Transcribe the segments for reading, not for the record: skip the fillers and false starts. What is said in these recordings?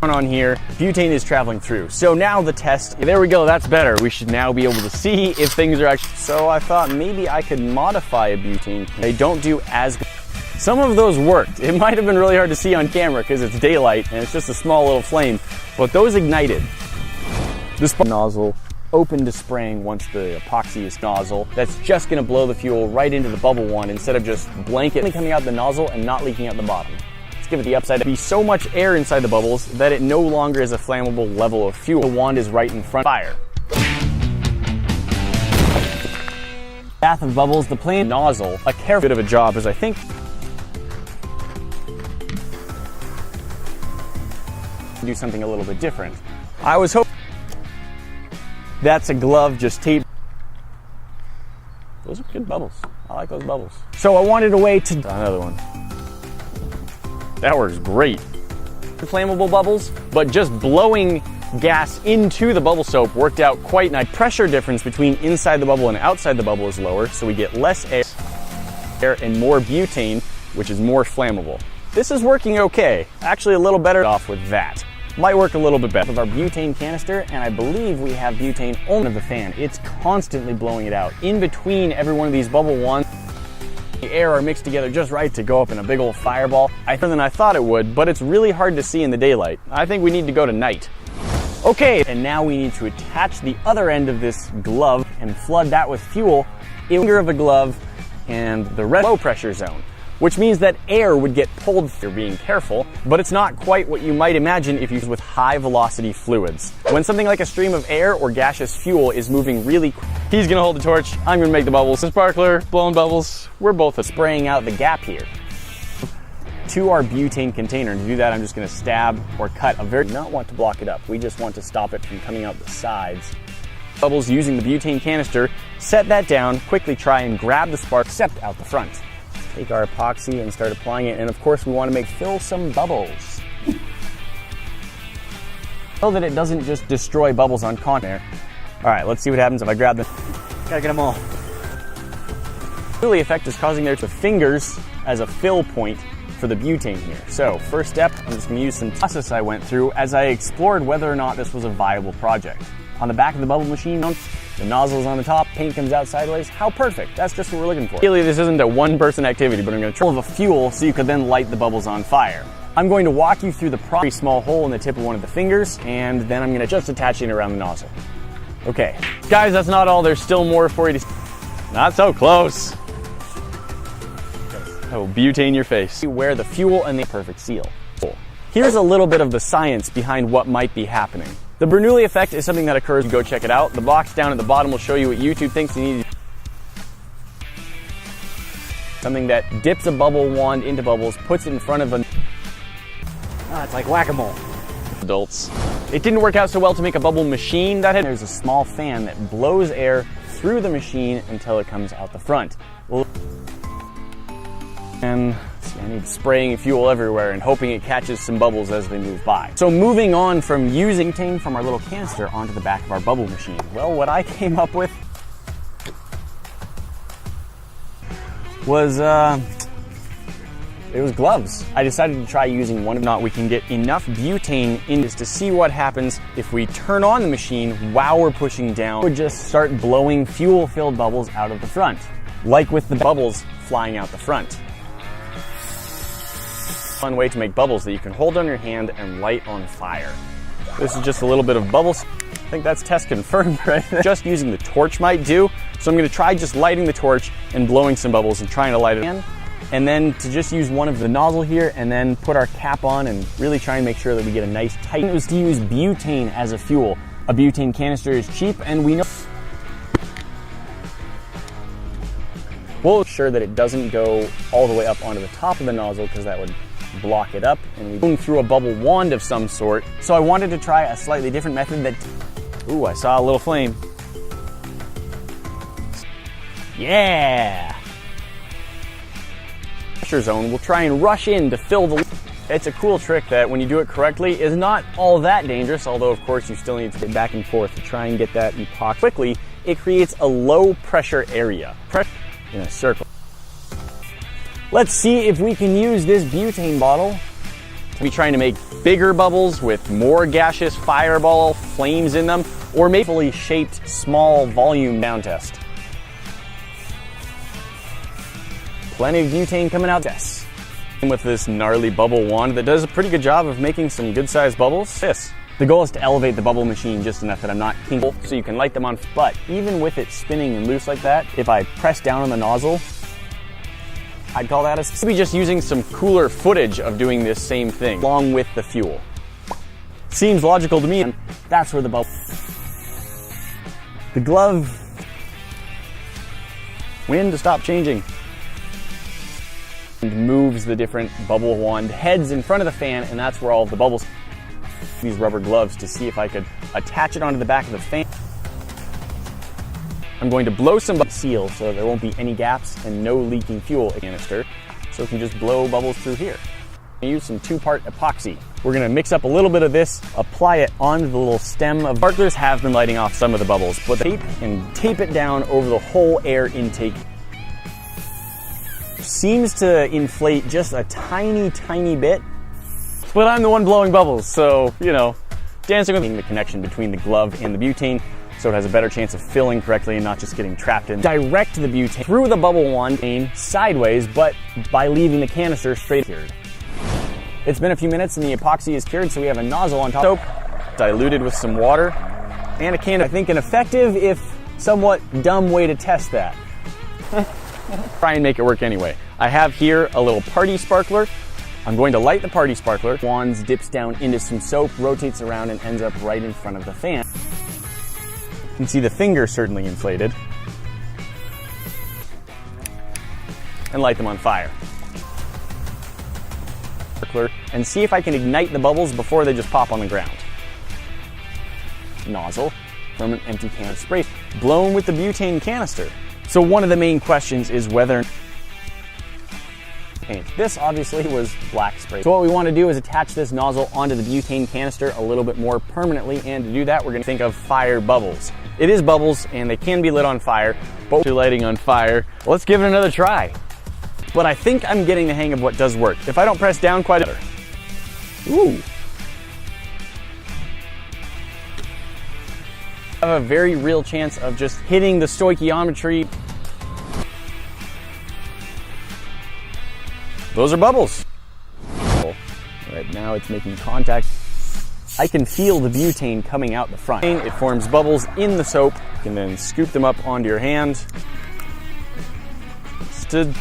On here, butane is traveling through. So now the test, there we go, that's better. We should now be able to see if things are actually, so I thought maybe I could modify a butane. They don't do as good. Some of those worked. It might have been really hard to see on camera because it's daylight and it's just a small little flame, but those ignited. This nozzle open to spraying once the epoxy is nozzle. That's just gonna blow the fuel right into the bubble wand instead of just blanket coming out the nozzle and not leaking out the bottom. Give it the upside. There'll be so much air inside the bubbles that it no longer is a flammable level of fuel. The wand is right in front of fire. Bath of bubbles, the plain nozzle, a careful bit of a job as I think do something a little bit different. I was hoping that's a glove just taped. Those are good bubbles. I like those bubbles. So I wanted a way to another one. That works great. Flammable bubbles, but just blowing gas into the bubble soap worked out quite nice. Pressure difference between inside the bubble and outside the bubble is lower, so we get less air and more butane, which is more flammable. This is working okay. Actually a little better off with that. Might work a little bit better with our butane canister, and I believe we have butane only of the fan. It's constantly blowing it out. In between every one of these bubble wands, the air are mixed together just right to go up in a big old fireball. More than I thought it would, but it's really hard to see in the daylight. I think we need to go to night. Okay, and now we need to attach the other end of this glove and flood that with fuel, finger of the glove and the rest low pressure zone, which means that air would get pulled through being careful, but it's not quite what you might imagine if you use with high velocity fluids. When something like a stream of air or gaseous fuel is moving really quick, he's gonna hold the torch, I'm gonna make the bubbles. The sparkler, blowing bubbles, we're both spraying out the gap here. To our butane container, and to do that I'm just gonna stab or cut not want to block it up, we just want to stop it from coming out the sides. Bubbles using the butane canister, set that down, quickly try and grab the spark, except out the front. Take our epoxy and start applying it, and of course we want to fill some bubbles. So that it doesn't just destroy bubbles on container. Alright, let's see what happens if I grab them. Gotta get them all. The really effect is causing the fingers as a fill point for the butane here. So first step, I'm just going to use some process I went through as I explored whether or not this was a viable project. On the back of the bubble machine, the nozzle's on the top, paint comes out sideways. How perfect. That's just what we're looking for. Really, this isn't a one-person activity, but I'm going to try a fuel so you could then light the bubbles on fire. I'm going to walk you through the very small hole in the tip of one of the fingers, and then I'm going to just attach it around the nozzle. Okay. Guys, that's not all. There's still more for you to see. Not so close. Oh, butane your face. Where the fuel and the perfect seal. Here's a little bit of the science behind what might be happening. The Bernoulli effect is something that occurs. Go check it out. The box down at the bottom will show you what YouTube thinks you need. Something that dips a bubble wand into bubbles, puts it in front of a... it's like whack-a-mole. Adults. It didn't work out so well to make a bubble machine. There's a small fan that blows air through the machine until it comes out the front. And I need spraying fuel everywhere and hoping it catches some bubbles as they move by. So moving on from using butane from our little canister onto the back of our bubble machine. Well, what I came up with was, it was gloves. I decided to try using one. If not, we can get enough butane in this to see what happens if we turn on the machine while we're pushing down. It would just start blowing fuel-filled bubbles out of the front, like with the bubbles flying out the front. Fun way to make bubbles that you can hold on your hand and light on fire. This is just a little bit of bubbles. I think that's test confirmed right there. Just using the torch might do. So I'm going to try just lighting the torch and blowing some bubbles and trying to light it in. And then to just use one of the nozzle here and then put our cap on and really try and make sure that we get a nice tight. It was to use butane as a fuel. A butane canister is cheap and we know. We'll make sure that it doesn't go all the way up onto the top of the nozzle because that would block it up, and we go through a bubble wand of some sort. So I wanted to try a slightly different method that... Ooh, I saw a little flame. Yeah! Pressure zone, we'll try and rush in to fill the... It's a cool trick that when you do it correctly is not all that dangerous, although of course you still need to get back and forth to try and get that epoxy quickly. It creates a low pressure area. In a circle. Let's see if we can use this butane bottle Be trying to make bigger bubbles with more gaseous fireball flames in them, or maybe fully shaped small volume down test. Plenty of butane coming out. Yes. With this gnarly bubble wand that does a pretty good job of making some good sized bubbles. Yes. The goal is to elevate the bubble machine just enough that I'm not kinking, so you can light them on. But even with it spinning and loose like that, if I press down on the nozzle, I'd call that a... Maybe just using some cooler footage of doing this same thing along with the fuel. Seems logical to me, and that's where the bubble... The glove... When to stop changing. And moves the different bubble wand heads in front of the fan, and that's where all of the bubbles... These rubber gloves to see if I could attach it onto the back of the fan. I'm going to blow some seal so there won't be any gaps and no leaking fuel canister, so we can just blow bubbles through here. I use some 2-part epoxy. We're going to mix up a little bit of this, apply it onto the little stem of... Sparklers have been lighting off some of the bubbles, but tape it down over the whole air intake. Seems to inflate just a tiny bit. But I'm the one blowing bubbles, so, you know, dancing with the connection between the glove and the butane, so it has a better chance of filling correctly and not just getting trapped in. Direct the butane through the bubble wand sideways, but by leaving the canister straight cured. It's been a few minutes and the epoxy is cured, so we have a nozzle on top. Soap, diluted with some water, and a can. I think an effective, if somewhat dumb way to test that. Try and make it work anyway. I have here a little party sparkler. I'm going to light the party sparkler. Wands dips down into some soap, rotates around, and ends up right in front of the fan. You can see the finger certainly inflated. And light them on fire. And see if I can ignite the bubbles before they just pop on the ground. Nozzle from an empty can of spray, blown with the butane canister. So one of the main questions is whether paint. This obviously was black spray. So what we want to do is attach this nozzle onto the butane canister a little bit more permanently, and to do that we're going to think of fire bubbles. It is bubbles and they can be lit on fire, but to lighting on fire, let's give it another try. But I think I'm getting the hang of what does work. If I don't press down quite better. Ooh. I have a very real chance of just hitting the stoichiometry. Those are bubbles. Right now it's making contact. I can feel the butane coming out the front. It forms bubbles in the soap. You can then scoop them up onto your hand. Just to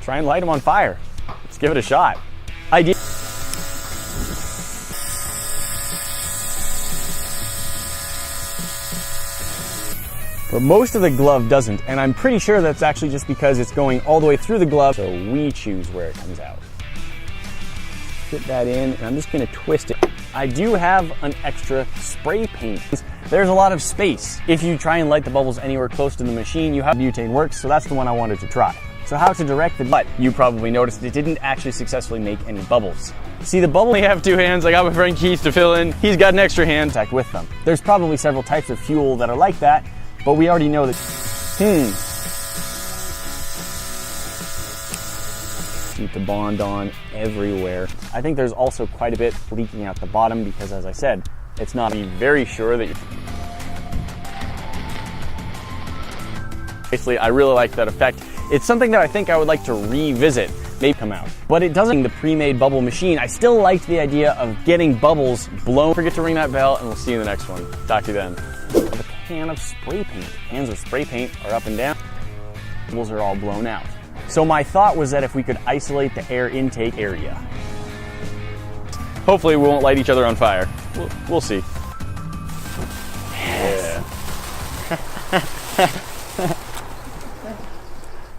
try and light them on fire. Let's give it a shot. But most of the glove doesn't, and I'm pretty sure that's actually just because it's going all the way through the glove, so we choose where it comes out. Get that in, and I'm just gonna twist it. I do have an extra spray paint. There's a lot of space. If you try and light the bubbles anywhere close to the machine, you have butane works, so that's the one I wanted to try. So how to direct the, but you probably noticed it didn't actually successfully make any bubbles. See, the bubble, I have 2 hands. I got my friend Keith to fill in. He's got an extra hand with them. There's probably several types of fuel that are like that, but we already know that, keep the bond on everywhere. I think there's also quite a bit leaking out the bottom because, as I said, it's not very sure that basically, I really like that effect. It's something that I think I would like to revisit, maybe come out. But it doesn't, the pre-made bubble machine. I still liked the idea of getting bubbles blown. Don't forget to ring that bell, and we'll see you in the next one. Talk to you then. A can of spray paint. Cans of spray paint are up and down. Bubbles are all blown out. So my thought was that if we could isolate the air intake area. Hopefully we won't light each other on fire. We'll see. Yeah.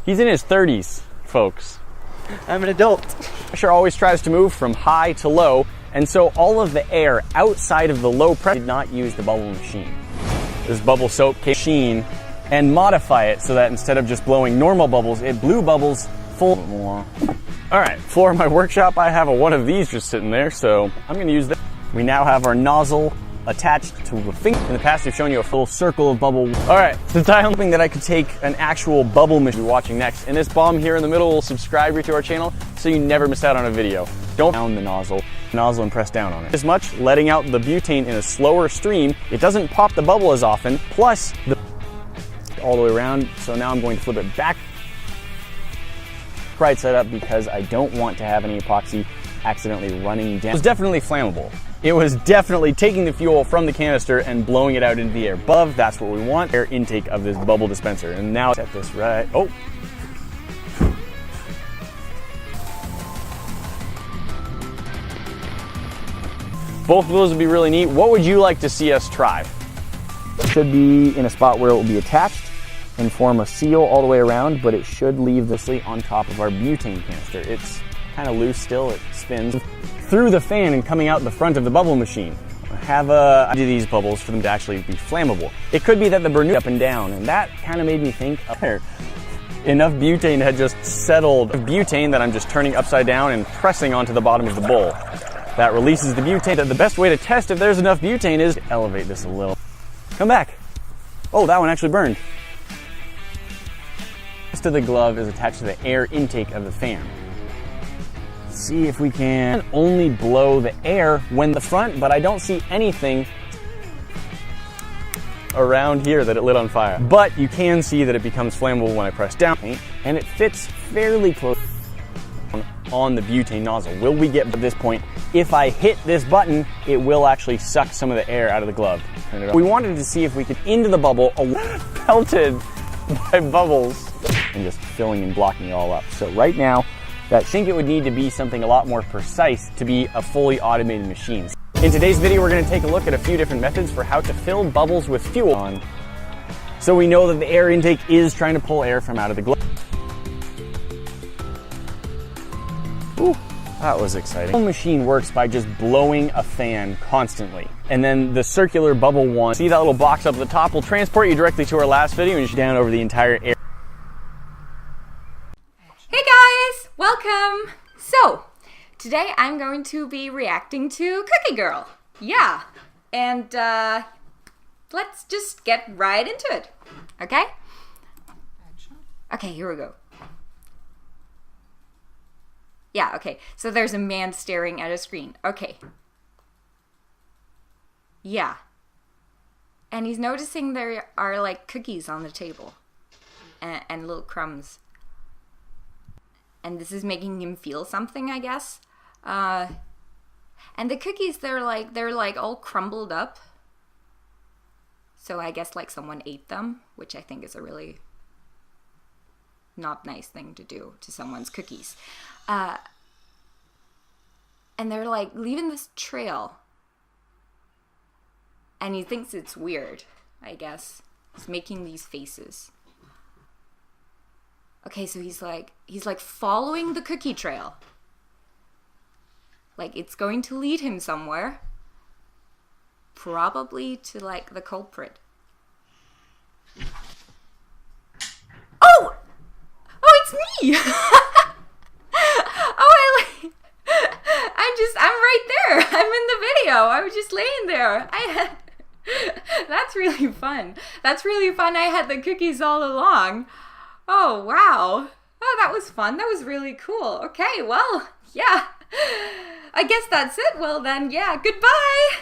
He's in his 30s, folks. I'm an adult. Pressure always tries to move from high to low, and so all of the air outside of the low pressure did not use the bubble machine. This bubble soap machine and modify it so that instead of just blowing normal bubbles, it blew bubbles full. All right, for my workshop, I have one of these just sitting there, so I'm gonna use this. We now have our nozzle attached to a finger. In the past, I've shown you a full circle of bubble. All right, since I'm hoping that I could take an actual bubble machine, watching next, and this bomb here in the middle will subscribe you to our channel so you never miss out on a video. Don't down the nozzle and press down on it as much, letting out the butane in a slower stream. It doesn't pop the bubble as often, plus the all the way around. So now I'm going to flip it back right side up because I don't want to have any epoxy accidentally running down. It was definitely flammable. It was definitely taking the fuel from the canister and blowing it out into the air. Above, that's what we want, air intake of this bubble dispenser. And now set this right, oh. Both of those would be really neat. What would you like to see us try? It should be in a spot where it will be attached and form a seal all the way around, but it should leave this on top of our butane canister. It's kind of loose still, it spins through the fan and coming out the front of the bubble machine. I do these bubbles for them to actually be flammable. It could be that the burn up and down, and that kind of made me think, enough butane had just settled. Butane that I'm just turning upside down and pressing onto the bottom of the bowl. That releases the butane. The best way to test if there's enough butane is to elevate this a little. Come back. Oh, that one actually burned. The rest of the glove is attached to the air intake of the fan. Let's see if we can only blow the air when the front, but I don't see anything around here that it lit on fire. But you can see that it becomes flammable when I press down, and it fits fairly close on the butane nozzle. Will we get to this point? If I hit this button, it will actually suck some of the air out of the glove. Turn it off. We wanted to see if we could into the bubble, pelted by bubbles, and just filling and blocking it all up. So right now, I think it would need to be something a lot more precise to be a fully automated machine. In today's video, we're going to take a look at a few different methods for how to fill bubbles with fuel on. So we know that the air intake is trying to pull air from out of the glove. Ooh, that was exciting. The machine works by just blowing a fan constantly. And then the circular bubble one, see that little box up at the top, will transport you directly to our last video and just down over the entire air. Hey guys, welcome. So, today I'm going to be reacting to Cookie Girl. Yeah, and let's just get right into it, okay? Okay, here we go. Yeah, okay, so there's a man staring at a screen. Okay. Yeah. And he's noticing there are like cookies on the table and little crumbs. And this is making him feel something, I guess. And the cookies, they're like all crumbled up. So I guess like someone ate them, which I think is a really not nice thing to do to someone's cookies. And they're like leaving this trail. And he thinks it's weird, I guess. He's making these faces. Okay, so he's like following the cookie trail. Like it's going to lead him somewhere. Probably to like the culprit. Oh! Oh, it's me! I'm right there. I'm in the video. I was just laying there. That's really fun. That's really fun. I had the cookies all along. Oh, wow. Oh, that was fun. That was really cool. Okay, well, yeah. I guess that's it. Well then, yeah, goodbye.